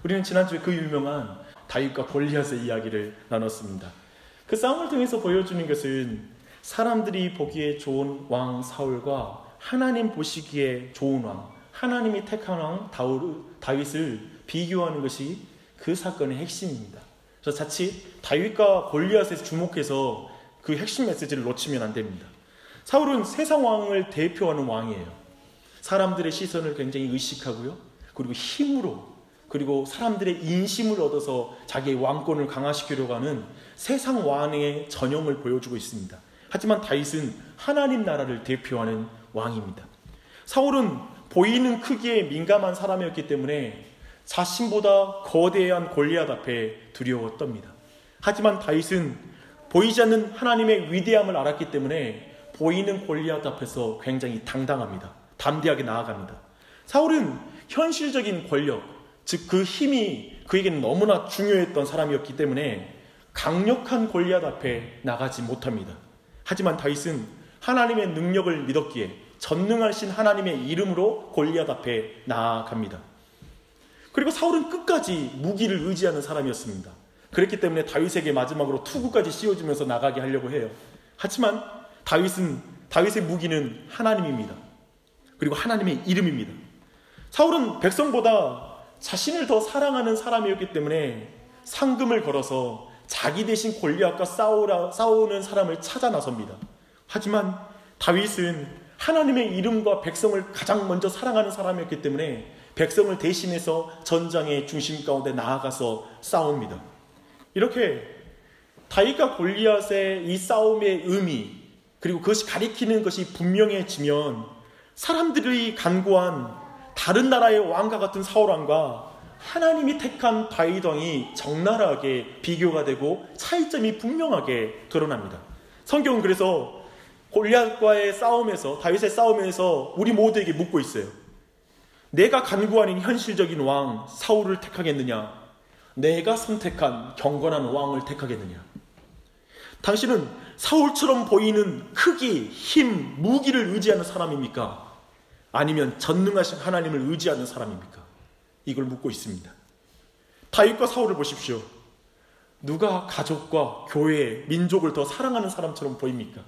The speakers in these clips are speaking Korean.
우리는 지난주에 그 유명한 다윗과 골리앗의 이야기를 나눴습니다. 그 싸움을 통해서 보여주는 것은 사람들이 보기에 좋은 왕 사울과 하나님 보시기에 좋은 왕, 하나님이 택한 왕 다윗을 비교하는 것이 그 사건의 핵심입니다. 그래서 자칫 다윗과 골리앗에 주목해서 그 핵심 메시지를 놓치면 안 됩니다. 사울은 세상 왕을 대표하는 왕이에요. 사람들의 시선을 굉장히 의식하고요. 그리고 힘으로, 그리고 사람들의 인심을 얻어서 자기의 왕권을 강화시키려고 하는 세상 왕의 전형을 보여주고 있습니다. 하지만 다윗은 하나님 나라를 대표하는 왕입니다. 사울은 보이는 크기에 민감한 사람이었기 때문에 자신보다 거대한 골리앗 앞에 두려워 떱니다. 하지만 다윗은 보이지 않는 하나님의 위대함을 알았기 때문에 보이는 골리앗 앞에서 굉장히 당당합니다. 담대하게 나아갑니다. 사울은 현실적인 권력, 즉 그 힘이 그에게는 너무나 중요했던 사람이었기 때문에 강력한 골리앗 앞에 나가지 못합니다. 하지만 다윗은 하나님의 능력을 믿었기에 전능하신 하나님의 이름으로 골리앗 앞에 나아갑니다. 그리고 사울은 끝까지 무기를 의지하는 사람이었습니다. 그렇기 때문에 다윗에게 마지막으로 투구까지 씌워주면서 나가게 하려고 해요. 하지만 다윗의 무기는 하나님입니다. 그리고 하나님의 이름입니다. 사울은 백성보다 자신을 더 사랑하는 사람이었기 때문에 상금을 걸어서 자기 대신 골리앗과 싸우는 사람을 찾아 나섭니다. 하지만 다윗은 하나님의 이름과 백성을 가장 먼저 사랑하는 사람이었기 때문에 백성을 대신해서 전장의 중심 가운데 나아가서 싸웁니다. 이렇게 다윗과 골리앗의 이 싸움의 의미, 그리고 그것이 가리키는 것이 분명해지면 사람들이 간구한 다른 나라의 왕과 같은 사울 왕과 하나님이 택한 다윗 왕이 적나라하게 비교가 되고 차이점이 분명하게 드러납니다. 성경은 그래서 골리앗과의 싸움에서, 다윗의 싸움에서 우리 모두에게 묻고 있어요. 내가 간구하는 현실적인 왕 사울을 택하겠느냐, 내가 선택한 경건한 왕을 택하겠느냐. 당신은 사울처럼 보이는 크기, 힘, 무기를 의지하는 사람입니까? 아니면 전능하신 하나님을 의지하는 사람입니까? 이걸 묻고 있습니다. 다윗과 사울을 보십시오. 누가 가족과 교회, 민족을 더 사랑하는 사람처럼 보입니까?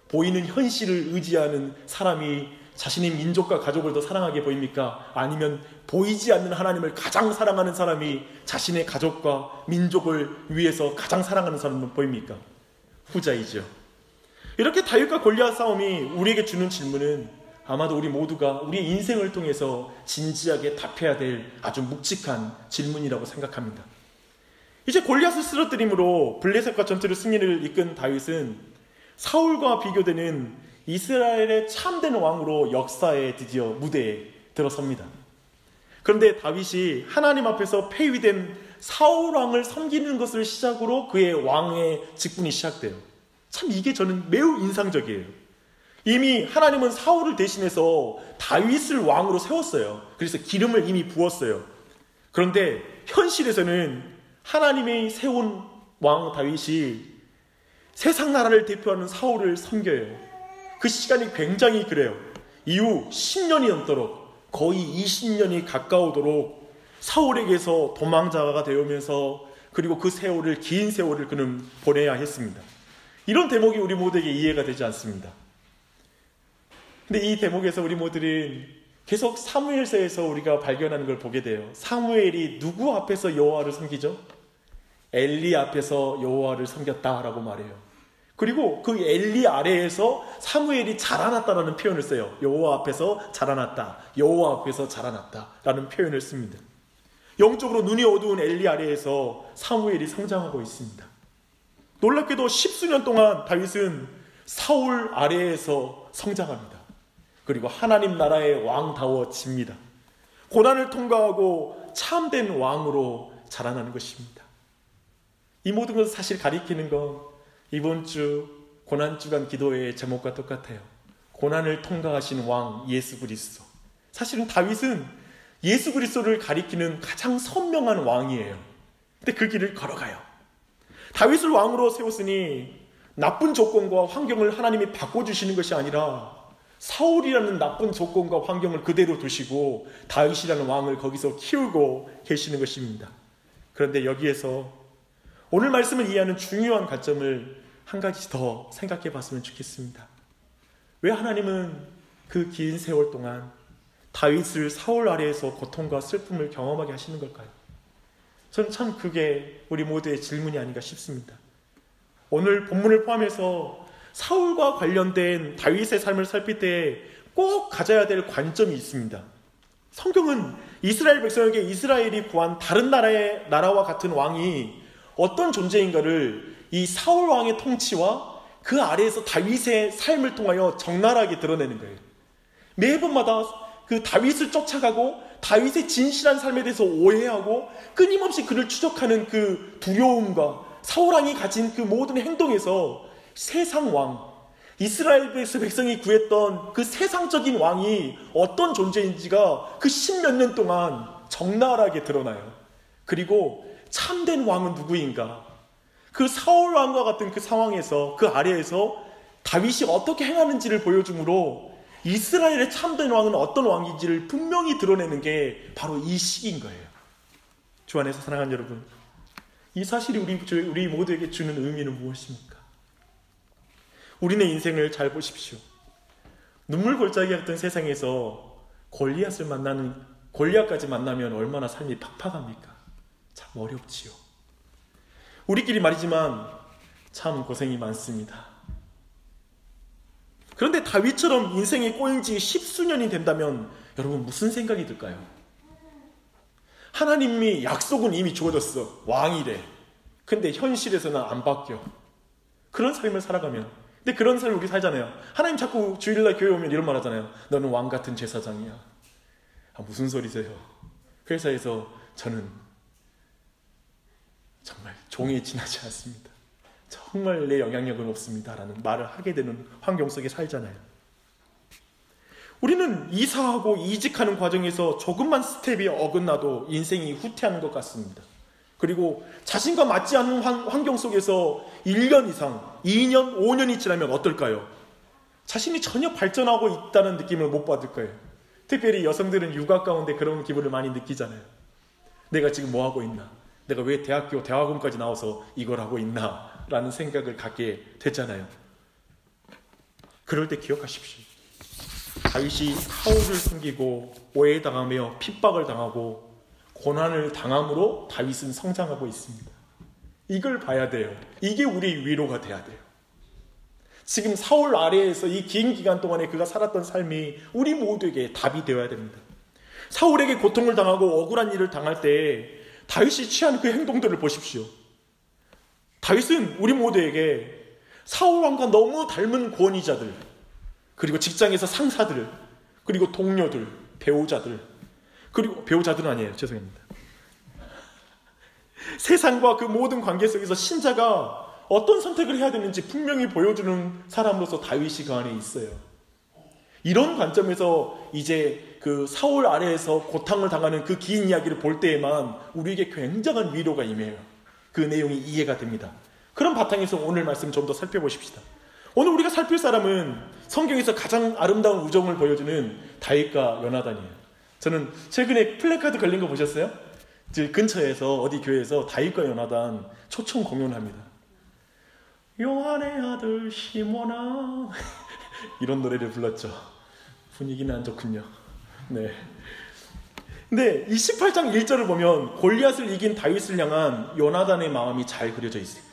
보이는 현실을 의지하는 사람이 자신의 민족과 가족을 더 사랑하게 보입니까? 아니면 보이지 않는 하나님을 가장 사랑하는 사람이 자신의 가족과 민족을 위해서 가장 사랑하는 사람은 보입니까? 후자이죠. 이렇게 다윗과 골리앗 싸움이 우리에게 주는 질문은 아마도 우리 모두가 우리의 인생을 통해서 진지하게 답해야 될 아주 묵직한 질문이라고 생각합니다. 이제 골리앗을 쓰러뜨림으로 블레셋과 전투를 승리를 이끈 다윗은 사울과 비교되는 이스라엘의 참된 왕으로 역사에 드디어 무대에 들어섭니다. 그런데 다윗이 하나님 앞에서 폐위된 사울 왕을 섬기는 것을 시작으로 그의 왕의 직분이 시작돼요. 참 이게 저는 매우 인상적이에요. 이미 하나님은 사울을 대신해서 다윗을 왕으로 세웠어요. 그래서 기름을 이미 부었어요. 그런데 현실에서는 하나님이 세운 왕 다윗이 세상 나라를 대표하는 사울을 섬겨요. 그 시간이 굉장히 그래요. 이후 10년이 넘도록, 거의 20년이 가까우도록 사울에게서 도망자가 되어오면서, 그리고 그 세월을, 긴 세월을 그는 보내야 했습니다. 이런 대목이 우리 모두에게 이해가 되지 않습니다. 근데 이 대목에서 우리 모두는 계속 사무엘서에서 우리가 발견하는 걸 보게 돼요. 사무엘이 누구 앞에서 여호와를 섬기죠? 엘리 앞에서 여호와를 섬겼다라고 말해요. 그리고 그 엘리 아래에서 사무엘이 자라났다라는 표현을 써요. 여호와 앞에서 자라났다, 여호와 앞에서 자라났다라는 표현을 씁니다. 영적으로 눈이 어두운 엘리 아래에서 사무엘이 성장하고 있습니다. 놀랍게도 10수년 동안 다윗은 사울 아래에서 성장합니다. 그리고 하나님 나라의 왕다워집니다. 고난을 통과하고 참된 왕으로 자라나는 것입니다. 이 모든 것을 사실 가리키는 건 이번 주 고난주간 기도회의 제목과 똑같아요. 고난을 통과하신 왕 예수 그리스도. 사실은 다윗은 예수 그리스도를 가리키는 가장 선명한 왕이에요. 근데 그 길을 걸어가요. 다윗을 왕으로 세웠으니 나쁜 조건과 환경을 하나님이 바꿔주시는 것이 아니라 사울이라는 나쁜 조건과 환경을 그대로 두시고 다윗이라는 왕을 거기서 키우고 계시는 것입니다. 그런데 여기에서 오늘 말씀을 이해하는 중요한 관점을 한 가지 더 생각해 봤으면 좋겠습니다. 왜 하나님은 그 긴 세월 동안 다윗을 사울 아래에서 고통과 슬픔을 경험하게 하시는 걸까요? 저는 참 그게 우리 모두의 질문이 아닌가 싶습니다. 오늘 본문을 포함해서 사울과 관련된 다윗의 삶을 살필 때 꼭 가져야 될 관점이 있습니다. 성경은 이스라엘 백성에게 이스라엘이 구한 다른 나라와 같은 왕이 어떤 존재인가를 이 사울 왕의 통치와 그 아래에서 다윗의 삶을 통하여 적나라하게 드러내는 거예요. 매번마다 그 다윗을 쫓아가고 다윗의 진실한 삶에 대해서 오해하고 끊임없이 그를 추적하는 그 두려움과 사울 왕이 가진 그 모든 행동에서 세상 왕, 이스라엘 백성이 구했던 그 세상적인 왕이 어떤 존재인지가 그 십몇 년 동안 적나라하게 드러나요. 그리고 참된 왕은 누구인가? 그 사울 왕과 같은 그 상황에서 그 아래에서 다윗이 어떻게 행하는지를 보여주므로 이스라엘의 참된 왕은 어떤 왕인지를 분명히 드러내는 게 바로 이 시기인 거예요. 주 안에서 사랑하는 여러분, 이 사실이 우리 모두에게 주는 의미는 무엇입니까? 우리네 인생을 잘 보십시오. 눈물 골짜기 같은 세상에서 골리앗까지 만나면 얼마나 삶이 팍팍합니까? 참 어렵지요. 우리끼리 말이지만 참 고생이 많습니다. 그런데 다윗처럼 인생에 꼬인 지 십수년이 된다면 여러분 무슨 생각이 들까요? 하나님이 약속은 이미 주어졌어. 왕이래. 근데 현실에서는 안 바뀌어. 그런 삶을 살아가면, 근데 그런 삶을 우리 살잖아요. 하나님 자꾸 주일날 교회 오면 이런 말 하잖아요. 너는 왕 같은 제사장이야. 무슨 소리세요? 회사에서 저는 정말 종에 지나지 않습니다. 정말 내 영향력은 없습니다. 라는 말을 하게 되는 환경 속에 살잖아요. 우리는 이사하고 이직하는 과정에서 조금만 스텝이 어긋나도 인생이 후퇴하는 것 같습니다. 그리고 자신과 맞지 않는 환경 속에서 1년 이상, 2년, 5년이 지나면 어떨까요? 자신이 전혀 발전하고 있다는 느낌을 못 받을 거예요. 특별히 여성들은 육아 가운데 그런 기분을 많이 느끼잖아요. 내가 지금 뭐 하고 있나? 내가 왜 대학원까지 나와서 이걸 하고 있나? 라는 생각을 갖게 됐잖아요. 그럴 때 기억하십시오. 다윗이 사울을 숨기고 오해당하며 핍박을 당하고 고난을 당함으로 다윗은 성장하고 있습니다. 이걸 봐야 돼요. 이게 우리 위로가 돼야 돼요. 지금 사울 아래에서 이 긴 기간 동안에 그가 살았던 삶이 우리 모두에게 답이 되어야 됩니다. 사울에게 고통을 당하고 억울한 일을 당할 때 다윗이 취한 그 행동들을 보십시오. 다윗은 우리 모두에게 사울 왕과 너무 닮은 권위자들, 그리고 직장에서 상사들, 그리고 동료들, 배우자들, 그리고 배우자들은 아니에요. 죄송합니다. 세상과 그 모든 관계 속에서 신자가 어떤 선택을 해야 되는지 분명히 보여주는 사람으로서 다윗이 그 안에 있어요. 이런 관점에서 이제 그 사울 아래에서 고통을 당하는 그 긴 이야기를 볼 때에만 우리에게 굉장한 위로가 임해요. 그 내용이 이해가 됩니다. 그런 바탕에서 오늘 말씀 좀 더 살펴보십시다. 오늘 우리가 살필 사람은 성경에서 가장 아름다운 우정을 보여주는 다윗과 요나단이에요. 저는 최근에 플래카드 걸린 거 보셨어요? 근처에서 어디 교회에서 다윗과 요나단 초청 공연합니다. 요한의 아들 시몬아 이런 노래를 불렀죠. 분위기는 안 좋군요. 네. 근데 28장 1절을 보면 골리앗을 이긴 다윗을 향한 요나단의 마음이 잘 그려져 있어요.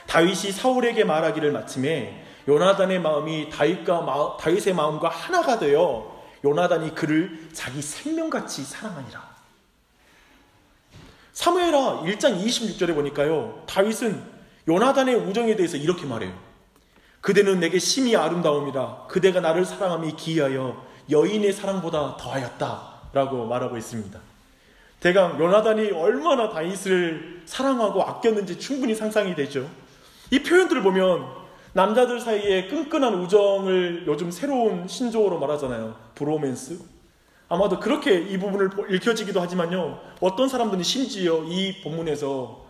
다윗이 사울에게 말하기를 마침에 요나단의 마음이 다윗의 마음과 하나가 되어 요나단이 그를 자기 생명같이 사랑하니라. 사무엘하 1장 26절에 보니까요, 다윗은 요나단의 우정에 대해서 이렇게 말해요. 그대는 내게 심히 아름다움이라. 그대가 나를 사랑함이 기이하여 여인의 사랑보다 더하였다 라고 말하고 있습니다. 대강 요나단이 얼마나 다윗을 사랑하고 아꼈는지 충분히 상상이 되죠. 이 표현들을 보면 남자들 사이에 끈끈한 우정을 요즘 새로운 신조어로 말하잖아요. 브로맨스. 아마도 그렇게 이 부분을 읽혀지기도 하지만요, 어떤 사람들은 심지어 이 본문에서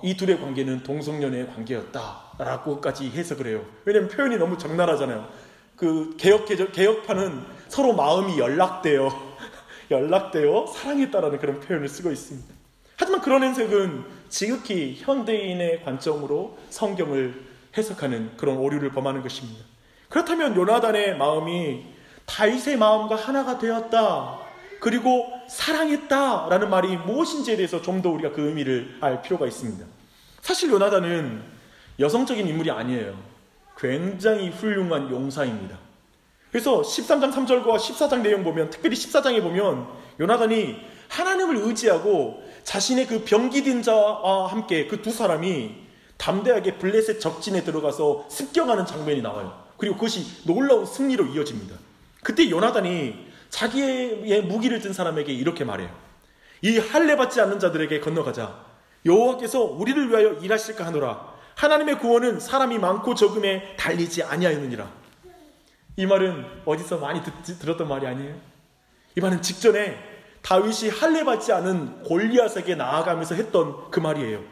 이 둘의 관계는 동성연애의 관계였다라고까지 해석을 해요. 왜냐하면 표현이 너무 적나라하잖아요. 그 개혁파는 서로 마음이 연락되어 사랑했다라는 그런 표현을 쓰고 있습니다. 하지만 그런 해석은 지극히 현대인의 관점으로 성경을 해석하는 그런 오류를 범하는 것입니다. 그렇다면 요나단의 마음이 다윗의 마음과 하나가 되었다, 그리고 사랑했다라는 말이 무엇인지에 대해서 좀 더 우리가 그 의미를 알 필요가 있습니다. 사실 요나단은 여성적인 인물이 아니에요. 굉장히 훌륭한 용사입니다. 그래서 13장 3절과 14장 내용 보면, 특별히 14장에 보면 요나단이 하나님을 의지하고 자신의 그 병기든 자와 함께 그 두 사람이 담대하게 블레셋 적진에 들어가서 습격하는 장면이 나와요. 그리고 그것이 놀라운 승리로 이어집니다. 그때 요나단이 자기의 무기를 든 사람에게 이렇게 말해요. 이 할례 받지 않는 자들에게 건너가자. 여호와께서 우리를 위하여 일하실까 하노라. 하나님의 구원은 사람이 많고 적음에 달리지 아니하였느니라. 이 말은 어디서 많이 들었던 말이 아니에요. 이 말은 직전에 다윗이 할례 받지 않은 골리앗에게 나아가면서 했던 그 말이에요.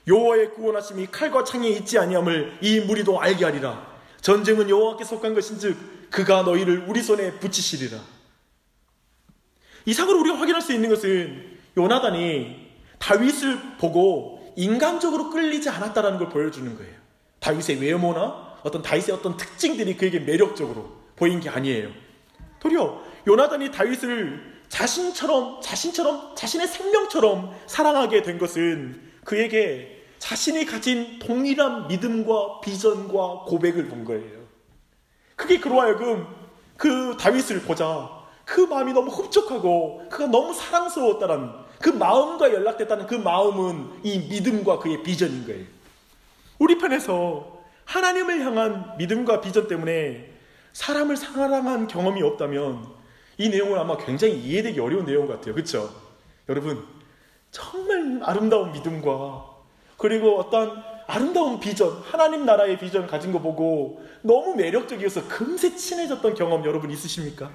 여호와의 구원하심이 칼과 창에 있지 아니함을 이 무리도 알게 하리라. 전쟁은 여호와께 속한 것인즉 그가 너희를 우리 손에 붙이시리라. 이상으로 우리가 확인할 수 있는 것은 요나단이 다윗을 보고 인간적으로 끌리지 않았다는 걸 보여주는 거예요. 다윗의 외모나 어떤 다윗의 어떤 특징들이 그에게 매력적으로 보인 게 아니에요. 도리어 요나단이 다윗을 자신의 생명처럼 사랑하게 된 것은 그에게 자신이 가진 동일한 믿음과 비전과 고백을 본 거예요. 그게 그로 하여금 그 다윗을 보자 그 마음이 너무 흡족하고 그가 너무 사랑스러웠다는 그 마음과 연락됐다는 그 마음은 이 믿음과 그의 비전인 거예요. 우리 편에서 하나님을 향한 믿음과 비전 때문에 사람을 사랑한 경험이 없다면 이 내용은 아마 굉장히 이해되기 어려운 내용 같아요. 그렇죠? 여러분, 정말 아름다운 믿음과 그리고 어떤 아름다운 비전, 하나님 나라의 비전 가진 거 보고 너무 매력적이어서 금세 친해졌던 경험 여러분 있으십니까?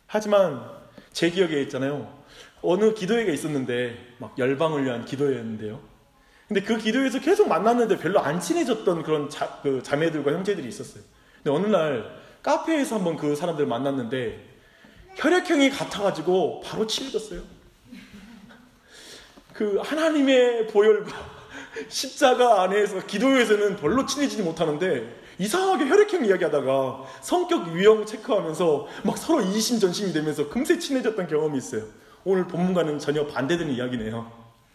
하지만 제 기억에 있잖아요. 어느 기도회가 있었는데 막 열방을 위한 기도회였는데요. 근데 그 기도회에서 계속 만났는데 별로 안 친해졌던 그런 자매들과 형제들이 있었어요. 근데 어느 날 카페에서 한번 그 사람들을 만났는데 혈액형이 같아가지고 바로 친해졌어요. 그 하나님의 보혈과 십자가 안에서 기도회에서는 별로 친해지지 못하는데 이상하게 혈액형 이야기하다가 성격 유형 체크하면서 막 서로 이심전심이 되면서 금세 친해졌던 경험이 있어요. 오늘 본문과는 전혀 반대되는 이야기네요.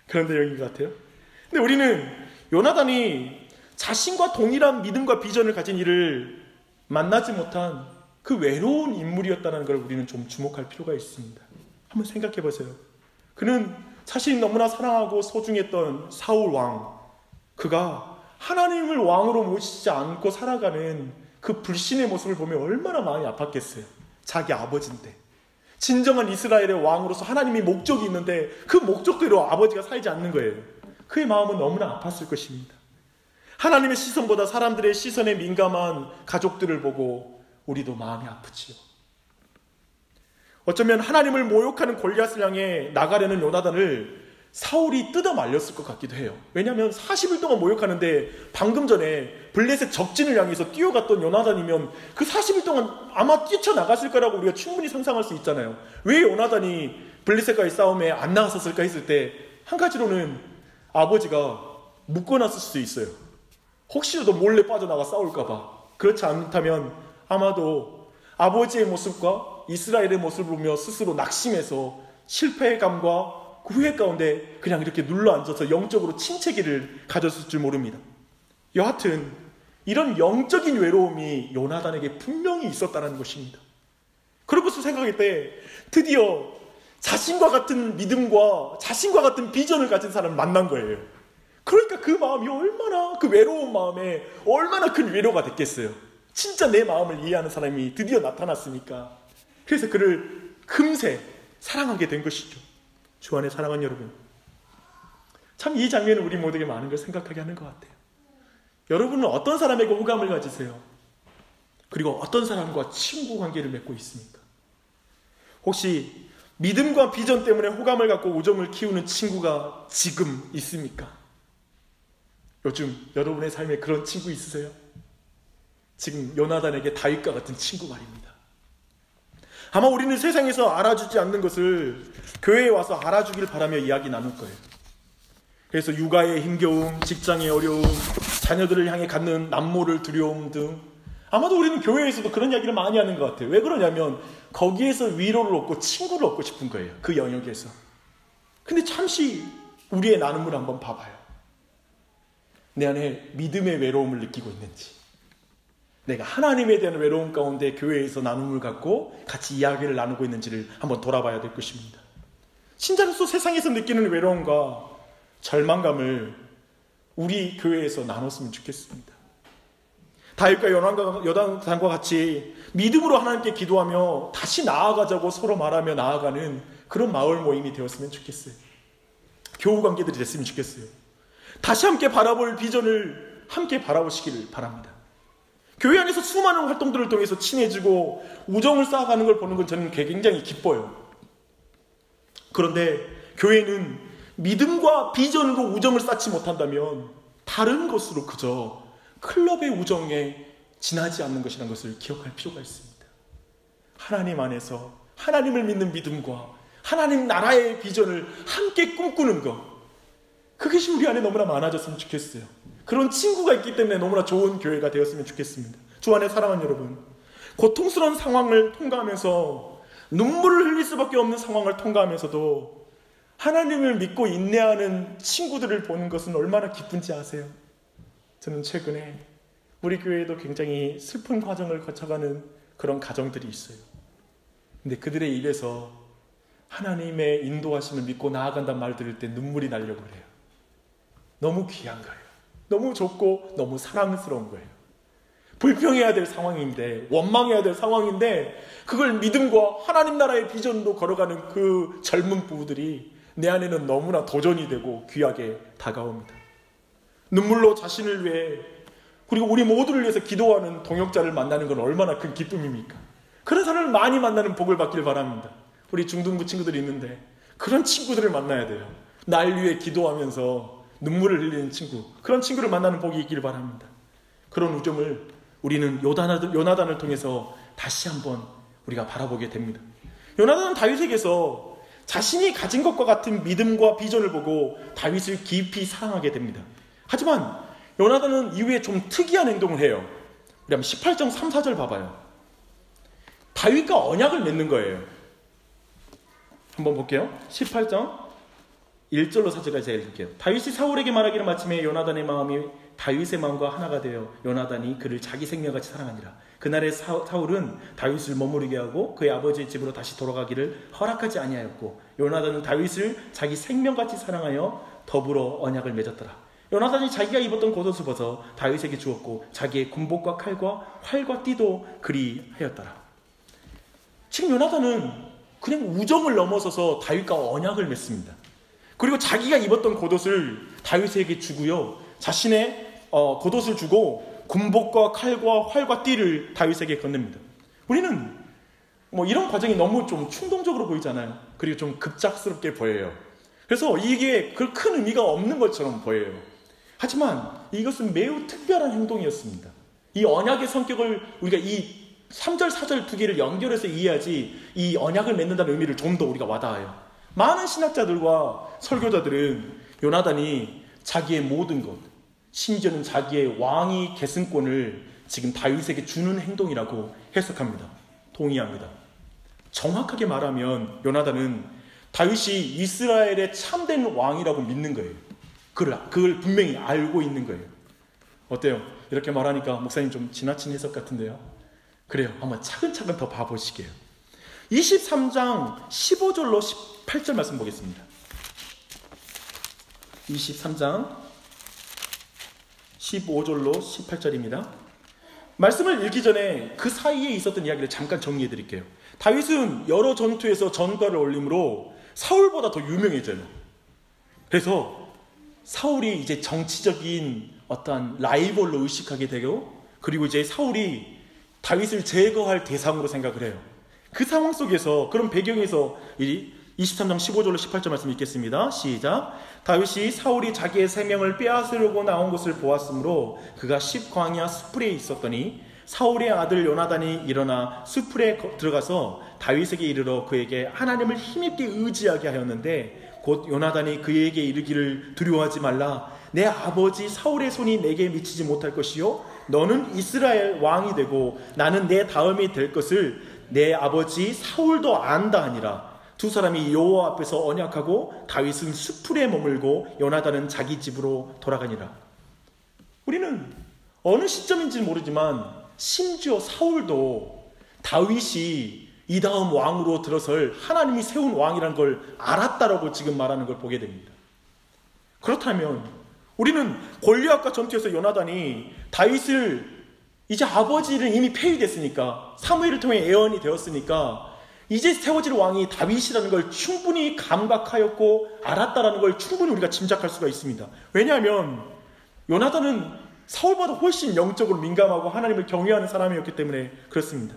그런 내용인 것 같아요. 근데 우리는 요나단이 자신과 동일한 믿음과 비전을 가진 이를 만나지 못한 그 외로운 인물이었다는 걸 우리는 좀 주목할 필요가 있습니다. 한번 생각해 보세요. 그는 자신이 너무나 사랑하고 소중했던 사울 왕, 그가 하나님을 왕으로 모시지 않고 살아가는 그 불신의 모습을 보면 얼마나 마음이 아팠겠어요. 자기 아버지인데, 진정한 이스라엘의 왕으로서 하나님이 목적이 있는데 그 목적대로 아버지가 살지 않는 거예요. 그의 마음은 너무나 아팠을 것입니다. 하나님의 시선보다 사람들의 시선에 민감한 가족들을 보고 우리도 마음이 아프지요. 어쩌면 하나님을 모욕하는 골리앗을 향해 나가려는 요나단을 사울이 뜯어 말렸을 것 같기도 해요. 왜냐하면 40일 동안 모욕하는데 방금 전에 블레셋 적진을 향해서 뛰어갔던 요나단이면 그 40일 동안 아마 뛰쳐나갔을 거라고 우리가 충분히 상상할 수 있잖아요. 왜 요나단이 블레셋과의 싸움에 안 나갔었을까 했을 때 한 가지로는 아버지가 묶어놨을 수도 있어요. 혹시라도 몰래 빠져나가 싸울까 봐. 그렇지 않다면 아마도 아버지의 모습과 이스라엘의 모습을 보며 스스로 낙심해서 실패감과 후회 가운데 그냥 이렇게 눌러앉아서 영적으로 침체기를 가졌을 줄 모릅니다. 여하튼 이런 영적인 외로움이 요나단에게 분명히 있었다는 것입니다. 그러고서 생각할 때 드디어 자신과 같은 믿음과 자신과 같은 비전을 가진 사람을 만난 거예요. 그러니까 그 마음이 얼마나, 그 외로운 마음에 얼마나 큰 위로가 됐겠어요. 진짜 내 마음을 이해하는 사람이 드디어 나타났으니까. 그래서 그를 금세 사랑하게 된 것이죠. 주 안에 사랑하는 여러분, 참 이 장면은 우리 모두에게 많은 걸 생각하게 하는 것 같아요. 여러분은 어떤 사람에게 호감을 가지세요? 그리고 어떤 사람과 친구 관계를 맺고 있습니까? 혹시 믿음과 비전 때문에 호감을 갖고 우정을 키우는 친구가 지금 있습니까? 요즘 여러분의 삶에 그런 친구 있으세요? 지금 요나단에게 다윗과 같은 친구 말입니다. 아마 우리는 세상에서 알아주지 않는 것을 교회에 와서 알아주길 바라며 이야기 나눌 거예요. 그래서 육아의 힘겨움, 직장의 어려움, 자녀들을 향해 갖는 남모를 두려움 등 아마도 우리는 교회에서도 그런 이야기를 많이 하는 것 같아요. 왜 그러냐면 거기에서 위로를 얻고 친구를 얻고 싶은 거예요. 그 영역에서. 근데 잠시 우리의 나눔을 한번 봐봐요. 내 안에 믿음의 외로움을 느끼고 있는지, 내가 하나님에 대한 외로움 가운데 교회에서 나눔을 갖고 같이 이야기를 나누고 있는지를 한번 돌아봐야 될 것입니다. 신자로서 세상에서 느끼는 외로움과 절망감을 우리 교회에서 나눴으면 좋겠습니다. 다윗과 요나단과 같이 믿음으로 하나님께 기도하며 다시 나아가자고 서로 말하며 나아가는 그런 마을 모임이 되었으면 좋겠어요. 교우 관계들이 됐으면 좋겠어요. 다시 함께 바라볼 비전을 함께 바라보시기를 바랍니다. 교회 안에서 수많은 활동들을 통해서 친해지고 우정을 쌓아가는 걸 보는 건 저는 굉장히 기뻐요. 그런데 교회는 믿음과 비전으로 우정을 쌓지 못한다면 다른 것으로 그저 클럽의 우정에 지나지 않는 것이라는 것을 기억할 필요가 있습니다. 하나님 안에서 하나님을 믿는 믿음과 하나님 나라의 비전을 함께 꿈꾸는 것, 그것이 우리 안에 너무나 많아졌으면 좋겠어요. 그런 친구가 있기 때문에 너무나 좋은 교회가 되었으면 좋겠습니다. 주 안에 사랑하는 여러분, 고통스러운 상황을 통과하면서 눈물을 흘릴 수밖에 없는 상황을 통과하면서도 하나님을 믿고 인내하는 친구들을 보는 것은 얼마나 기쁜지 아세요? 저는 최근에 우리 교회에도 굉장히 슬픈 과정을 거쳐가는 그런 가정들이 있어요. 근데 그들의 입에서 하나님의 인도하심을 믿고 나아간다는 말 들을 때 눈물이 나려고 그래요. 너무 귀한 거예요. 너무 좋고 너무 사랑스러운 거예요. 불평해야 될 상황인데, 원망해야 될 상황인데 그걸 믿음과 하나님 나라의 비전으로 걸어가는 그 젊은 부부들이 내 안에는 너무나 도전이 되고 귀하게 다가옵니다. 눈물로 자신을 위해 그리고 우리 모두를 위해서 기도하는 동역자를 만나는 건 얼마나 큰 기쁨입니까? 그런 사람을 많이 만나는 복을 받길 바랍니다. 우리 중등부 친구들이 있는데 그런 친구들을 만나야 돼요. 날 위해 기도하면서 눈물을 흘리는 친구, 그런 친구를 만나는 복이 있기를 바랍니다. 그런 우정을 우리는 요나단을 통해서 다시 한번 우리가 바라보게 됩니다. 요나단은 다윗에게서 자신이 가진 것과 같은 믿음과 비전을 보고 다윗을 깊이 사랑하게 됩니다. 하지만 요나단은 이후에 좀 특이한 행동을 해요. 우리 한번 18장 3, 4절 봐봐요. 다윗과 언약을 맺는 거예요. 한번 볼게요. 18장 1절로 4절까지 제가 읽을게요. 다윗이 사울에게 말하기를 마침에 요나단의 마음이 다윗의 마음과 하나가 되어 요나단이 그를 자기 생명같이 사랑하니라. 그날에 사울은 다윗을 머무르게 하고 그의 아버지의 집으로 다시 돌아가기를 허락하지 아니하였고 요나단은 다윗을 자기 생명같이 사랑하여 더불어 언약을 맺었더라. 요나단이 자기가 입었던 겉옷을 벗어 다윗에게 주었고 자기의 군복과 칼과 활과 띠도 그리하였더라. 지금 요나단은 그냥 우정을 넘어서서 다윗과 언약을 맺습니다. 그리고 자기가 입었던 겉옷을 다윗에게 주고요, 자신의 겉옷을 주고 군복과 칼과 활과 띠를 다윗에게 건넵니다. 우리는 이런 과정이 너무 좀 충동적으로 보이잖아요. 그리고 좀 급작스럽게 보여요. 그래서 이게 그 큰 의미가 없는 것처럼 보여요. 하지만 이것은 매우 특별한 행동이었습니다. 이 언약의 성격을 우리가 이 3절, 4절 두 개를 연결해서 이해하지 이 언약을 맺는다는 의미를 좀 더 우리가 와닿아요. 많은 신학자들과 설교자들은 요나단이 자기의 모든 것, 심지어는 자기의 왕위 계승권을 지금 다윗에게 주는 행동이라고 해석합니다. 동의합니다. 정확하게 말하면 요나단은 다윗이 이스라엘의 참된 왕이라고 믿는 거예요. 그걸 분명히 알고 있는 거예요. 어때요? 이렇게 말하니까 목사님 좀 지나친 해석 같은데요? 그래요. 한번 차근차근 더 봐보시게요. 23장 15절로 18절 말씀 보겠습니다. 23장 15절로 18절입니다. 말씀을 읽기 전에 그 사이에 있었던 이야기를 잠깐 정리해 드릴게요. 다윗은 여러 전투에서 전과를 올림으로 사울보다 더 유명해져요. 그래서 사울이 이제 정치적인 어떠한 라이벌로 의식하게 되고, 그리고 이제 사울이 다윗을 제거할 대상으로 생각을 해요. 그 상황 속에서, 그런 배경에서 23장 15절로 18절 말씀 읽겠습니다. 시작. 다윗이 사울이 자기의 생명을 빼앗으려고 나온 것을 보았으므로 그가 10광야 스프레에 있었더니 사울의 아들 요나단이 일어나 수풀에 들어가서 다윗에게 이르러 그에게 하나님을 힘있게 의지하게 하였는데 곧 요나단이 그에게 이르기를 두려워하지 말라. 내 아버지 사울의 손이 내게 미치지 못할 것이요 너는 이스라엘 왕이 되고 나는 내 다음이 될 것을 내 아버지 사울도 안다 하니라. 두 사람이 여호와 앞에서 언약하고 다윗은 수풀에 머물고 요나단은 자기 집으로 돌아가니라. 우리는 어느 시점인지 모르지만 심지어 사울도 다윗이 이 다음 왕으로 들어설 하나님이 세운 왕이라는 걸 알았다라고 지금 말하는 걸 보게 됩니다. 그렇다면 우리는 골리앗과 전투에서 요나단이 다윗을 이제 아버지를 이미 폐위됐으니까 사무엘을 통해 예언이 되었으니까 이제 세워질 왕이 다윗이라는 걸 충분히 감각하였고 알았다라는 걸 충분히 우리가 짐작할 수가 있습니다. 왜냐하면 요나단은 사울보다 훨씬 영적으로 민감하고 하나님을 경외하는 사람이었기 때문에 그렇습니다.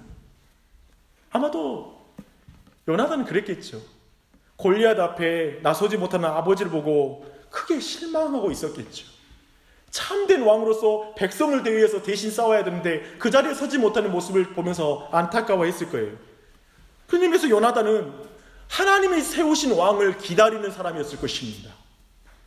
아마도 요나단은 그랬겠죠. 골리앗 앞에 나서지 못하는 아버지를 보고 크게 실망하고 있었겠죠. 참된 왕으로서 백성을 대위해서 대신 싸워야 되는데 그 자리에 서지 못하는 모습을 보면서 안타까워했을 거예요. 그런 의미에서 요나단은 하나님이 세우신 왕을 기다리는 사람이었을 것입니다.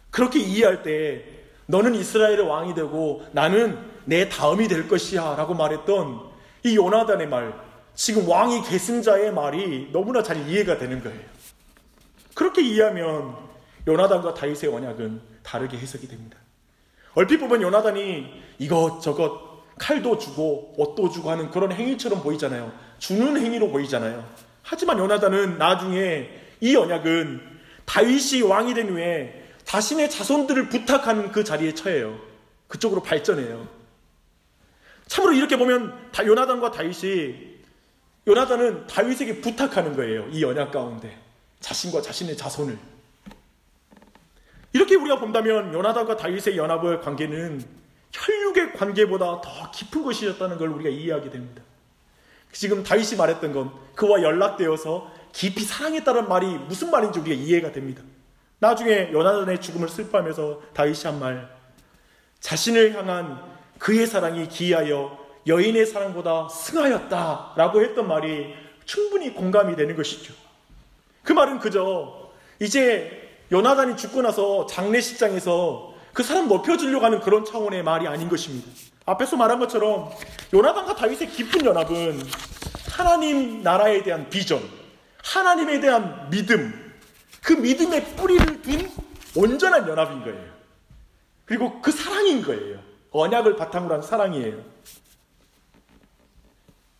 그렇게 이해할 때 너는 이스라엘의 왕이 되고 나는 내 다음이 될 것이야 라고 말했던 이 요나단의 말, 지금 왕이 계승자의 말이 너무나 잘 이해가 되는 거예요. 그렇게 이해하면 요나단과 다윗의 언약은 다르게 해석이 됩니다. 얼핏 보면 요나단이 이것저것 칼도 주고 옷도 주고 하는 그런 행위처럼 보이잖아요. 주는 행위로 보이잖아요. 하지만 요나단은 나중에 이 언약은 다윗이 왕이 된 후에 자신의 자손들을 부탁하는 그 자리에 처해요. 그쪽으로 발전해요. 참으로 이렇게 보면 요나단과 다윗이 요나단은 다윗에게 부탁하는 거예요. 이 언약 가운데 자신과 자신의 자손을. 이렇게 우리가 본다면 요나단과 다윗의 연합의 관계는 혈육의 관계보다 더 깊은 것이었다는 걸 우리가 이해하게 됩니다. 지금 다윗이 말했던 건 그와 연락되어서 깊이 사랑했다는 말이 무슨 말인지 우리가 이해가 됩니다. 나중에 요나단의 죽음을 슬퍼하면서 다윗이 한 말, 자신을 향한 그의 사랑이 기이하여 여인의 사랑보다 승하였다 라고 했던 말이 충분히 공감이 되는 것이죠. 그 말은 그저 이제 요나단이 죽고 나서 장례식장에서 그 사람 높여주려고 하는 그런 차원의 말이 아닌 것입니다. 앞에서 말한 것처럼 요나단과 다윗의 깊은 연합은 하나님 나라에 대한 비전, 하나님에 대한 믿음, 그 믿음의 뿌리를 둔 온전한 연합인 거예요. 그리고 그 사랑인 거예요. 언약을 바탕으로 한 사랑이에요.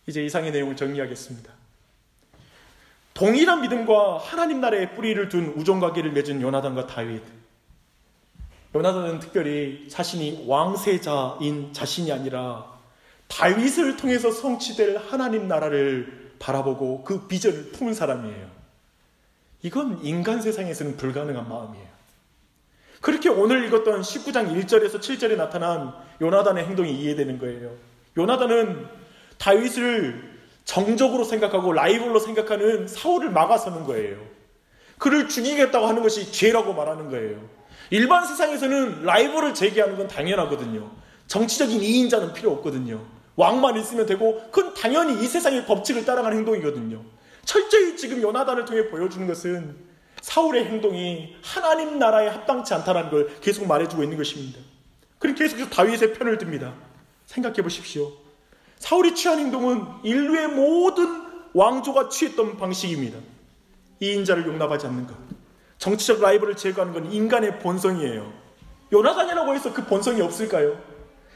이제 이상의 내용을 정리하겠습니다. 동일한 믿음과 하나님 나라의 뿌리를 둔 우정관계를 맺은 요나단과 다윗. 요나단은 특별히 자신이 왕세자인 자신이 아니라 다윗을 통해서 성취될 하나님 나라를 바라보고 그 비전을 품은 사람이에요. 이건 인간 세상에서는 불가능한 마음이에요. 그렇게 오늘 읽었던 19장 1절에서 7절에 나타난 요나단의 행동이 이해되는 거예요. 요나단은 다윗을 정적으로 생각하고 라이벌로 생각하는 사울을 막아서는 거예요. 그를 죽이겠다고 하는 것이 죄라고 말하는 거예요. 일반 세상에서는 라이벌을 제기하는 건 당연하거든요. 정치적인 이인자는 필요 없거든요. 왕만 있으면 되고 그건 당연히 이 세상의 법칙을 따라가는 행동이거든요. 철저히 지금 요나단을 통해 보여주는 것은 사울의 행동이 하나님 나라에 합당치 않다는 걸 계속 말해주고 있는 것입니다. 그리고 계속해서 다윗의 편을 듭니다. 생각해 보십시오. 사울이 취한 행동은 인류의 모든 왕조가 취했던 방식입니다. 이인자를 용납하지 않는 것, 정치적 라이벌을 제거하는 건 인간의 본성이에요. 요나단이라고 해서 그 본성이 없을까요?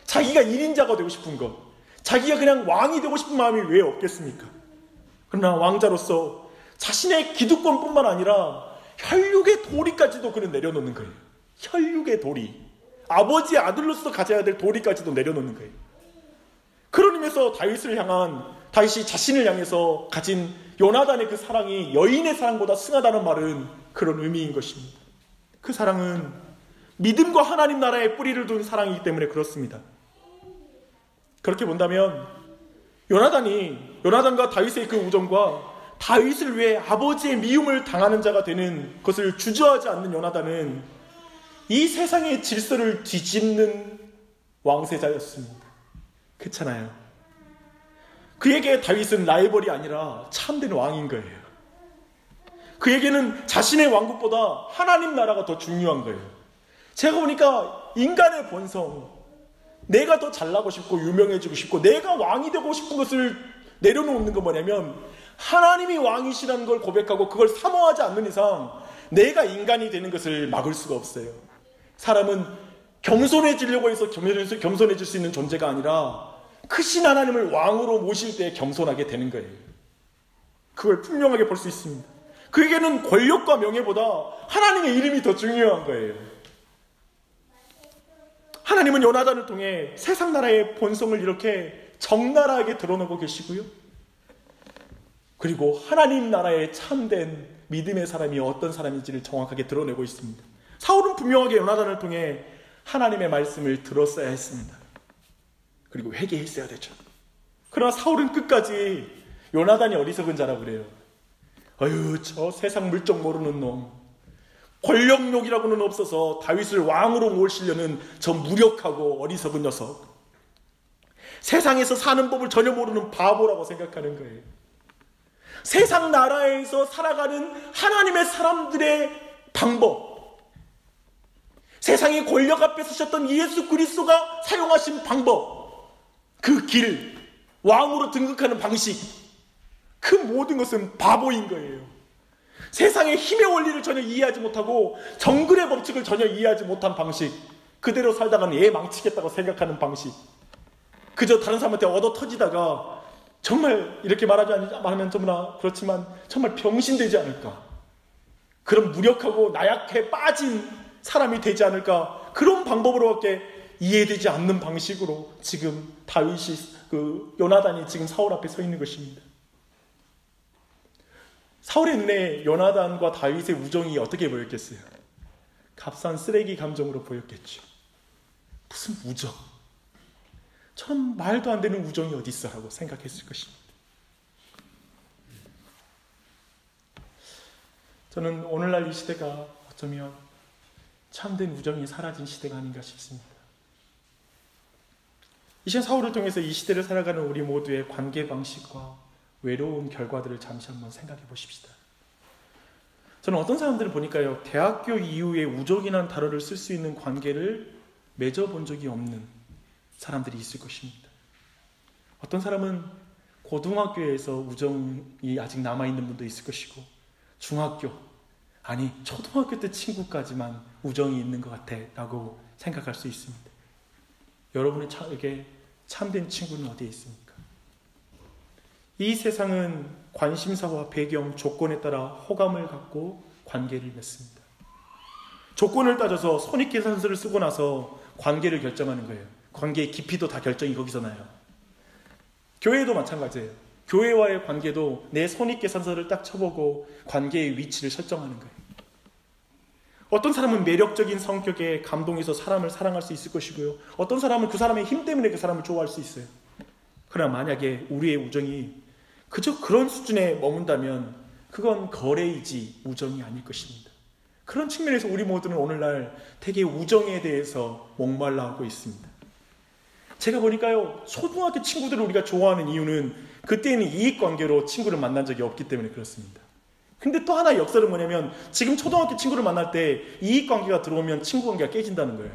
자기가 1인자가 되고 싶은 것, 자기가 그냥 왕이 되고 싶은 마음이 왜 없겠습니까? 그러나 왕자로서 자신의 기득권뿐만 아니라 혈육의 도리까지도 그는 내려놓는 거예요. 혈육의 도리, 아버지의 아들로서 가져야 될 도리까지도 내려놓는 거예요. 그런 의미에서 다윗이 자신을 향해서 가진 요나단의 그 사랑이 여인의 사랑보다 승하다는 말은 그런 의미인 것입니다. 그 사랑은 믿음과 하나님 나라의 뿌리를 둔 사랑이기 때문에 그렇습니다. 그렇게 본다면 요나단과 다윗의 그 우정과 다윗을 위해 아버지의 미움을 당하는 자가 되는 것을 주저하지 않는 요나단은 이 세상의 질서를 뒤집는 왕세자였습니다. 그렇잖아요. 그에게 다윗은 라이벌이 아니라 참된 왕인 거예요. 그에게는 자신의 왕국보다 하나님 나라가 더 중요한 거예요. 제가 보니까 인간의 본성, 내가 더 잘나고 싶고 유명해지고 싶고 내가 왕이 되고 싶은 것을 내려놓는 건 뭐냐면 하나님이 왕이시라는 걸 고백하고 그걸 사모하지 않는 이상 내가 인간이 되는 것을 막을 수가 없어요. 사람은 겸손해지려고 해서 겸손해질 수 있는 존재가 아니라 크신 하나님을 왕으로 모실 때 겸손하게 되는 거예요. 그걸 분명하게 볼 수 있습니다. 그에게는 권력과 명예보다 하나님의 이름이 더 중요한 거예요. 하나님은 요나단을 통해 세상 나라의 본성을 이렇게 적나라하게 드러내고 계시고요. 그리고 하나님 나라의 참된 믿음의 사람이 어떤 사람인지를 정확하게 드러내고 있습니다. 사울은 분명하게 요나단을 통해 하나님의 말씀을 들었어야 했습니다. 그리고 회개했어야 되죠. 그러나 사울은 끝까지 요나단이 어리석은 자라고 그래요. 어휴, 저 세상 물정 모르는 놈, 권력욕이라고는 없어서 다윗을 왕으로 모시려는 저 무력하고 어리석은 녀석, 세상에서 사는 법을 전혀 모르는 바보라고 생각하는 거예요. 세상 나라에서 살아가는 하나님의 사람들의 방법, 세상의 권력 앞에 서셨던 예수 그리스도가 사용하신 방법, 그 길, 왕으로 등극하는 방식, 그 모든 것은 바보인 거예요. 세상의 힘의 원리를 전혀 이해하지 못하고 정글의 법칙을 전혀 이해하지 못한 방식, 그대로 살다가는 얘 망치겠다고 생각하는 방식, 그저 다른 사람한테 얻어 터지다가 정말 이렇게 말하면 정말 그렇지만 정말 병신되지 않을까, 그런 무력하고 나약해 빠진 사람이 되지 않을까, 그런 방법으로밖에 이해되지 않는 방식으로 지금 다윗이 요나단이 지금 사울 앞에 서 있는 것입니다. 사울의 눈에 요나단과 다윗의 우정이 어떻게 보였겠어요? 값싼 쓰레기 감정으로 보였겠죠. 무슨 우정? 저런 말도 안 되는 우정이 어디 있어? 라고 생각했을 것입니다. 저는 오늘날 이 시대가 어쩌면 참된 우정이 사라진 시대가 아닌가 싶습니다. 이 시간 사울을 통해서 이 시대를 살아가는 우리 모두의 관계 방식과 외로운 결과들을 잠시 한번 생각해 보십시다. 저는 어떤 사람들을 보니까요, 대학교 이후에 우정이라는 단어를 쓸 수 있는 관계를 맺어본 적이 없는 사람들이 있을 것입니다. 어떤 사람은 고등학교에서 우정이 아직 남아있는 분도 있을 것이고, 중학교, 아니 초등학교 때 친구까지만 우정이 있는 것 같아 라고 생각할 수 있습니다. 여러분에게 참된 친구는 어디에 있습니까? 이 세상은 관심사와 배경, 조건에 따라 호감을 갖고 관계를 맺습니다. 조건을 따져서 손익계산서를 쓰고 나서 관계를 결정하는 거예요. 관계의 깊이도 다 결정이 거기서 나요. 교회도 마찬가지예요. 교회와의 관계도 내 손익계산서를 딱 쳐보고 관계의 위치를 설정하는 거예요. 어떤 사람은 매력적인 성격에 감동해서 사람을 사랑할 수 있을 것이고요, 어떤 사람은 그 사람의 힘 때문에 그 사람을 좋아할 수 있어요. 그러나 만약에 우리의 우정이 그저 그런 수준에 머문다면 그건 거래이지 우정이 아닐 것입니다. 그런 측면에서 우리 모두는 오늘날 되게 우정에 대해서 목말라 하고 있습니다. 제가 보니까요, 초등학교 친구들을 우리가 좋아하는 이유는 그때는 이익관계로 친구를 만난 적이 없기 때문에 그렇습니다. 근데 또 하나의 역설은 뭐냐면 지금 초등학교 친구를 만날 때 이익관계가 들어오면 친구관계가 깨진다는 거예요.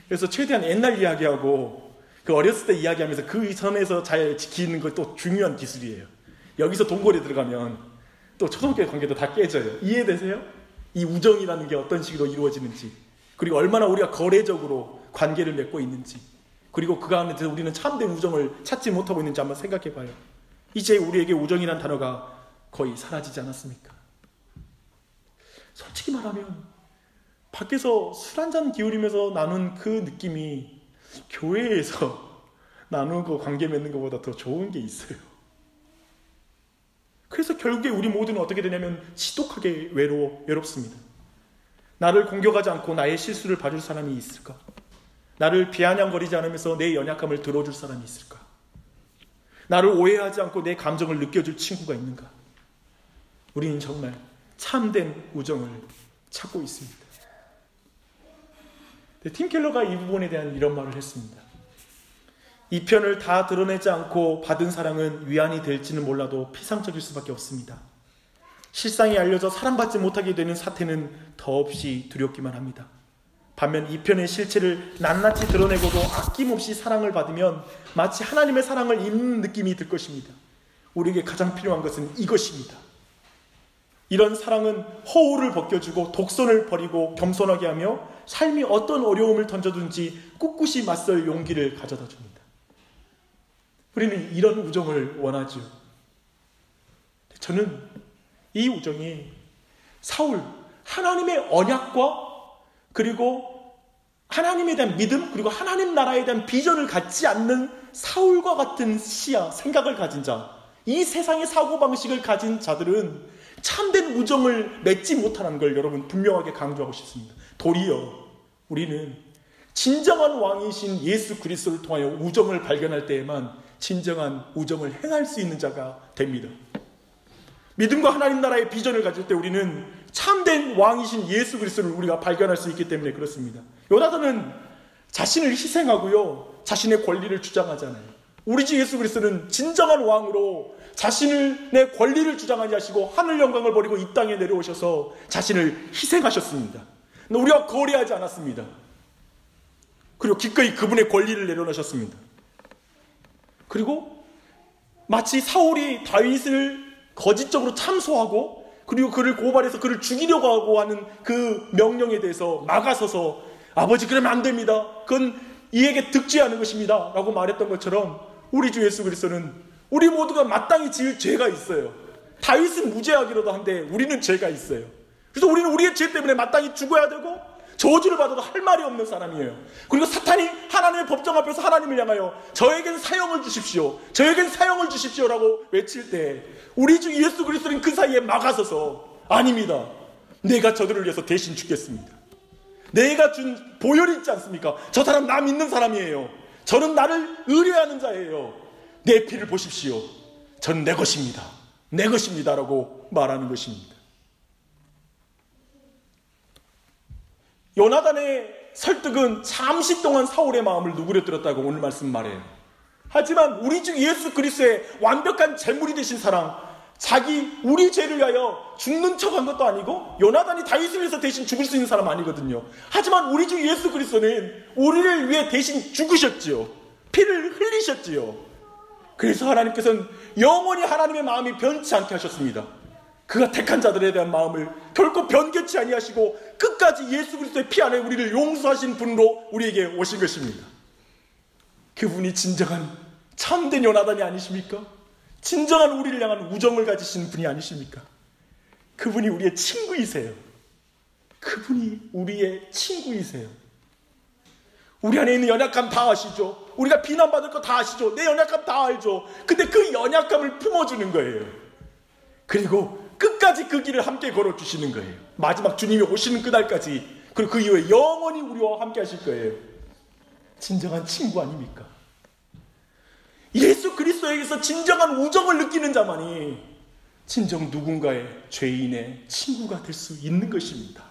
그래서 최대한 옛날 이야기하고 그 어렸을 때 이야기하면서 그 선에서 잘 지키는 것도 중요한 기술이에요. 여기서 동굴에 들어가면 또 초등학교의 관계도 다 깨져요. 이해되세요? 이 우정이라는 게 어떤 식으로 이루어지는지, 그리고 얼마나 우리가 거래적으로 관계를 맺고 있는지, 그리고 그 가운데서 우리는 참된 우정을 찾지 못하고 있는지 한번 생각해 봐요. 이제 우리에게 우정이라는 단어가 거의 사라지지 않았습니까? 솔직히 말하면 밖에서 술 한잔 기울이면서 나눈 그 느낌이 교회에서 나누고 관계 맺는 것보다 더 좋은 게 있어요. 그래서 결국에 우리 모두는 어떻게 되냐면 지독하게 외롭습니다. 나를 공격하지 않고 나의 실수를 봐줄 사람이 있을까? 나를 비아냥거리지 않으면서 내 연약함을 들어줄 사람이 있을까? 나를 오해하지 않고 내 감정을 느껴줄 친구가 있는가? 우리는 정말 참된 우정을 찾고 있습니다. 팀 켈러가 이 부분에 대한 이런 말을 했습니다. 이 편을 다 드러내지 않고 받은 사랑은 위안이 될지는 몰라도 피상적일 수밖에 없습니다. 실상이 알려져 사랑받지 못하게 되는 사태는 더없이 두렵기만 합니다. 반면 이 편의 실체를 낱낱이 드러내고도 아낌없이 사랑을 받으면 마치 하나님의 사랑을 입는 느낌이 들 것입니다. 우리에게 가장 필요한 것은 이것입니다. 이런 사랑은 허울을 벗겨주고 독선을 버리고 겸손하게 하며 삶이 어떤 어려움을 던져든지 꿋꿋이 맞설 용기를 가져다 줍니다. 우리는 이런 우정을 원하죠. 저는 이 우정이 사울, 하나님의 언약과 그리고 하나님에 대한 믿음, 그리고 하나님 나라에 대한 비전을 갖지 않는 사울과 같은 시야, 생각을 가진 자, 이 세상의 사고방식을 가진 자들은 참된 우정을 맺지 못하는 걸 여러분 분명하게 강조하고 싶습니다. 도리어 우리는 진정한 왕이신 예수 그리스도를 통하여 우정을 발견할 때에만 진정한 우정을 행할 수 있는 자가 됩니다. 믿음과 하나님 나라의 비전을 가질 때 우리는 참된 왕이신 예수 그리스도를 우리가 발견할 수 있기 때문에 그렇습니다. 요나단은 자신을 희생하고요, 자신의 권리를 주장하잖아요. 우리 주 예수 그리스도는 진정한 왕으로 자신의 권리를 주장하지 하시고 하늘 영광을 버리고 이 땅에 내려오셔서 자신을 희생하셨습니다. 우리와 거래하지 않았습니다. 그리고 기꺼이 그분의 권리를 내려놓으셨습니다. 그리고 마치 사울이 다윗을 거짓적으로 참소하고 그리고 그를 고발해서 그를 죽이려고 하고 하는 그 명령에 대해서 막아서서 아버지 그러면 안 됩니다. 그건 이에게 득죄하는 것입니다. 라고 말했던 것처럼 우리 주 예수 그리스도는 우리 모두가 마땅히 지을 죄가 있어요. 다윗은 무죄하기로도 한데 우리는 죄가 있어요. 그래서 우리는 우리의 죄 때문에 마땅히 죽어야 되고 저주를 받아도 할 말이 없는 사람이에요. 그리고 사탄이 하나님의 법정 앞에서 하나님을 향하여 저에겐 사형을 주십시오, 저에겐 사형을 주십시오라고 외칠 때 우리 주 예수 그리스도는 그 사이에 막아서서 아닙니다. 내가 저들을 위해서 대신 죽겠습니다. 내가 준 보혈이 있지 않습니까? 저 사람 나 믿는 사람이에요. 저는 나를 의뢰하는 자예요. 내 피를 보십시오. 저는 내 것입니다. 내 것입니다. 라고 말하는 것입니다. 요나단의 설득은 잠시 동안 사울의 마음을 누그러뜨렸다고 오늘 말씀 말해요. 하지만 우리 주 예수 그리스도의 완벽한 제물이 되신 사랑, 우리 죄를 위하여 죽는 척한 것도 아니고 요나단이 다윗을 위해서 대신 죽을 수 있는 사람 아니거든요. 하지만 우리 주 예수 그리스도는 우리를 위해 대신 죽으셨지요. 피를 흘리셨지요. 그래서 하나님께서는 영원히 하나님의 마음이 변치 않게 하셨습니다. 그가 택한 자들에 대한 마음을 결코 변개치 아니하시고 끝까지 예수 그리스도의 피 안에 우리를 용서하신 분으로 우리에게 오신 것입니다. 그분이 진정한 참된 요나단이 아니십니까? 진정한 우리를 향한 우정을 가지신 분이 아니십니까? 그분이 우리의 친구이세요. 그분이 우리의 친구이세요. 우리 안에 있는 연약함 다 아시죠? 우리가 비난받을 거 다 아시죠? 내 연약함 다 알죠? 근데 그 연약함을 품어주는 거예요. 그리고 끝까지 그 길을 함께 걸어주시는 거예요. 마지막 주님이 오시는 그날까지, 그리고 그 이후에 영원히 우리와 함께 하실 거예요. 진정한 친구 아닙니까? 예수 그리스도에게서 진정한 우정을 느끼는 자만이 진정 누군가의 죄인의 친구가 될 수 있는 것입니다.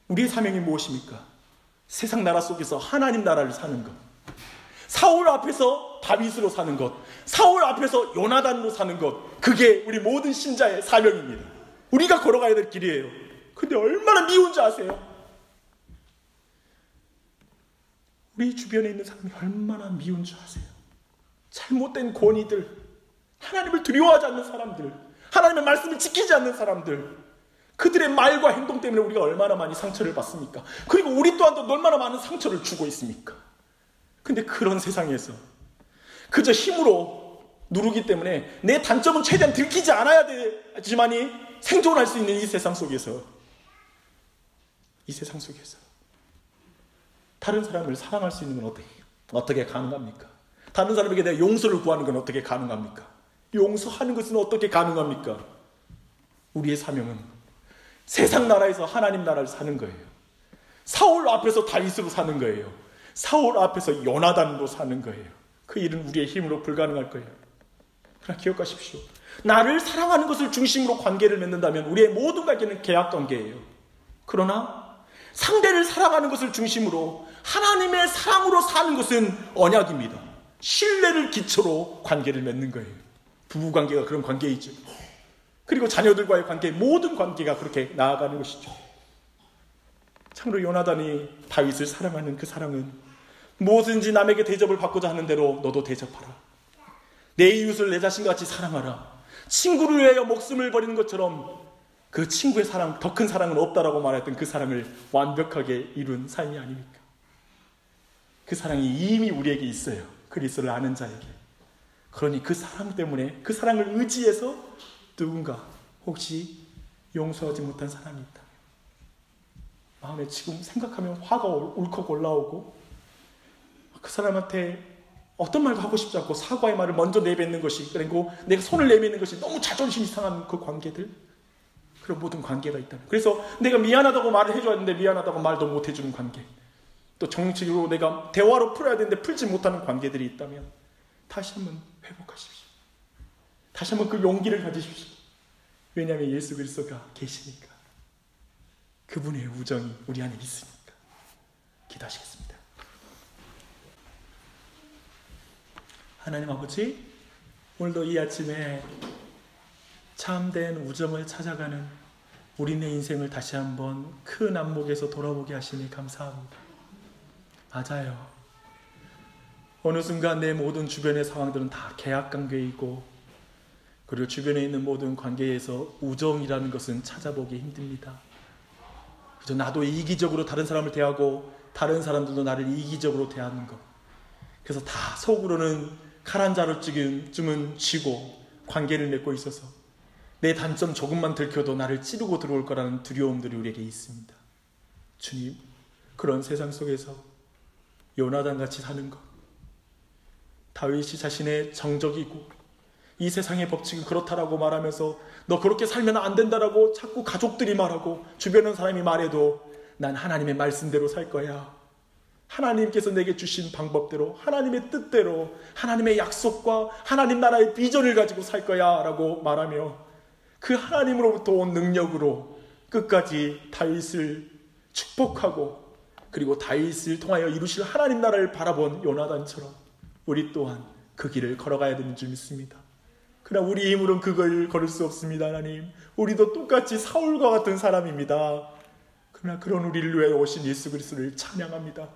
우리의 사명이 무엇입니까? 세상 나라 속에서 하나님 나라를 사는 것, 사울 앞에서 다윗으로 사는 것, 사울 앞에서 요나단으로 사는 것, 그게 우리 모든 신자의 사명입니다. 우리가 걸어가야 될 길이에요. 근데 얼마나 미운 줄 아세요? 우리 주변에 있는 사람이 얼마나 미운 줄 아세요? 잘못된 권위들, 하나님을 두려워하지 않는 사람들, 하나님의 말씀을 지키지 않는 사람들, 그들의 말과 행동 때문에 우리가 얼마나 많이 상처를 받습니까? 그리고 우리 또한도 얼마나 많은 상처를 주고 있습니까? 근데 그런 세상에서 그저 힘으로 누르기 때문에 내 단점은 최대한 들키지 않아야 되지만이 생존할 수 있는 이 세상 속에서 다른 사람을 사랑할 수 있는 건 어떻게 가능합니까? 다른 사람에게 대해 용서를 구하는 건 어떻게 가능합니까? 용서하는 것은 어떻게 가능합니까? 우리의 사명은 세상 나라에서 하나님 나라를 사는 거예요. 사울 앞에서 다윗으로 사는 거예요. 사울 앞에서 요나단으로 사는 거예요. 그 일은 우리의 힘으로 불가능할 거예요. 그러나 기억하십시오. 나를 사랑하는 것을 중심으로 관계를 맺는다면 우리의 모든 관계는 계약 관계예요. 그러나 상대를 사랑하는 것을 중심으로 하나님의 사랑으로 사는 것은 언약입니다. 신뢰를 기초로 관계를 맺는 거예요. 부부관계가 그런 관계이죠. 그리고 자녀들과의 관계, 모든 관계가 그렇게 나아가는 것이죠. 참으로 요나단이 다윗을 사랑하는 그 사랑은 무엇인지 남에게 대접을 받고자 하는 대로 너도 대접하라. 내 이웃을 내 자신같이 사랑하라. 친구를 위하여 목숨을 버리는 것처럼 그 친구의 사랑, 더 큰 사랑은 없다라고 말했던 그 사랑을 완벽하게 이룬 삶이 아닙니까? 그 사랑이 이미 우리에게 있어요. 그리스도를 아는 자에게. 그러니 그 사랑 때문에, 그 사랑을 의지해서 누군가 혹시 용서하지 못한 사람이 있다, 마음에 지금 생각하면 화가 울컥 올라오고, 그 사람한테 어떤 말도 하고 싶지 않고 사과의 말을 먼저 내뱉는 것이, 그리고 내가 손을 내미는 것이 너무 자존심이 상한 그 관계들, 그런 모든 관계가 있다. 그래서 내가 미안하다고 말을 해줘야 되는데 미안하다고 말도 못 해주는 관계, 또 정식으로 내가 대화로 풀어야 되는데 풀지 못하는 관계들이 있다면 다시 한번 회복하십시오. 다시 한번 그 용기를 가지십시오. 왜냐하면 예수 그리스도가 계시니까, 그분의 우정이 우리 안에 있으니까. 기도하시겠습니다. 하나님 아버지, 오늘도 이 아침에 참된 우정을 찾아가는 우리네 인생을 다시 한번 큰 안목에서 돌아보게 하시니 감사합니다. 맞아요. 어느 순간 내 모든 주변의 상황들은 다 계약관계이고, 그리고 주변에 있는 모든 관계에서 우정이라는 것은 찾아보기 힘듭니다. 그저 나도 이기적으로 다른 사람을 대하고 다른 사람들도 나를 이기적으로 대하는 것, 그래서 다 속으로는 칼 한 자루쯤은 쥐고 관계를 맺고 있어서 내 단점 조금만 들켜도 나를 찌르고 들어올 거라는 두려움들이 우리에게 있습니다. 주님, 그런 세상 속에서 요나단같이 사는 것, 다윗이 자신의 정적이고 이 세상의 법칙은 그렇다라고 말하면서 너 그렇게 살면 안 된다라고 자꾸 가족들이 말하고 주변의 사람이 말해도 난 하나님의 말씀대로 살 거야, 하나님께서 내게 주신 방법대로, 하나님의 뜻대로, 하나님의 약속과 하나님 나라의 비전을 가지고 살 거야 라고 말하며 그 하나님으로부터 온 능력으로 끝까지 다윗을 축복하고, 그리고 다윗을 통하여 이루실 하나님 나라를 바라본 요나단처럼 우리 또한 그 길을 걸어가야 되는 줄 믿습니다. 그러나 우리 힘으로는 그걸 걸을 수 없습니다. 하나님, 우리도 똑같이 사울과 같은 사람입니다. 그러나 그런 우리를 위해 오신 예수 그리스도를 찬양합니다.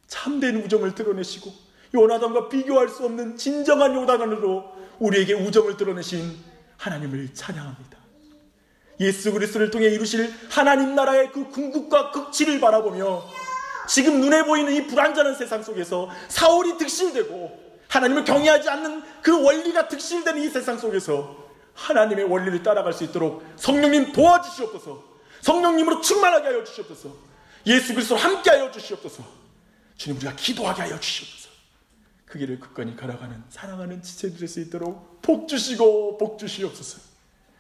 참된 우정을 드러내시고 요나단과 비교할 수 없는 진정한 요나단으로 우리에게 우정을 드러내신 하나님을 찬양합니다. 예수 그리스도를 통해 이루실 하나님 나라의 그 궁극과 극치를 바라보며 지금 눈에 보이는 이 불완전한 세상 속에서 사울이 득실되고 하나님을 경외하지 않는 그 원리가 득실되는 이 세상 속에서 하나님의 원리를 따라갈 수 있도록 성령님 도와주시옵소서. 성령님으로 충만하게 하여 주시옵소서. 예수 그리스도로 함께 하여 주시옵소서. 주님, 우리가 기도하게 하여 주시옵소서. 그 길을 굳건히 걸어가는 사랑하는 지체들 될 수 있도록 복 주시고 복 주시옵소서.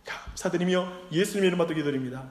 감사드리며 예수님의 이름으로 기도드립니다.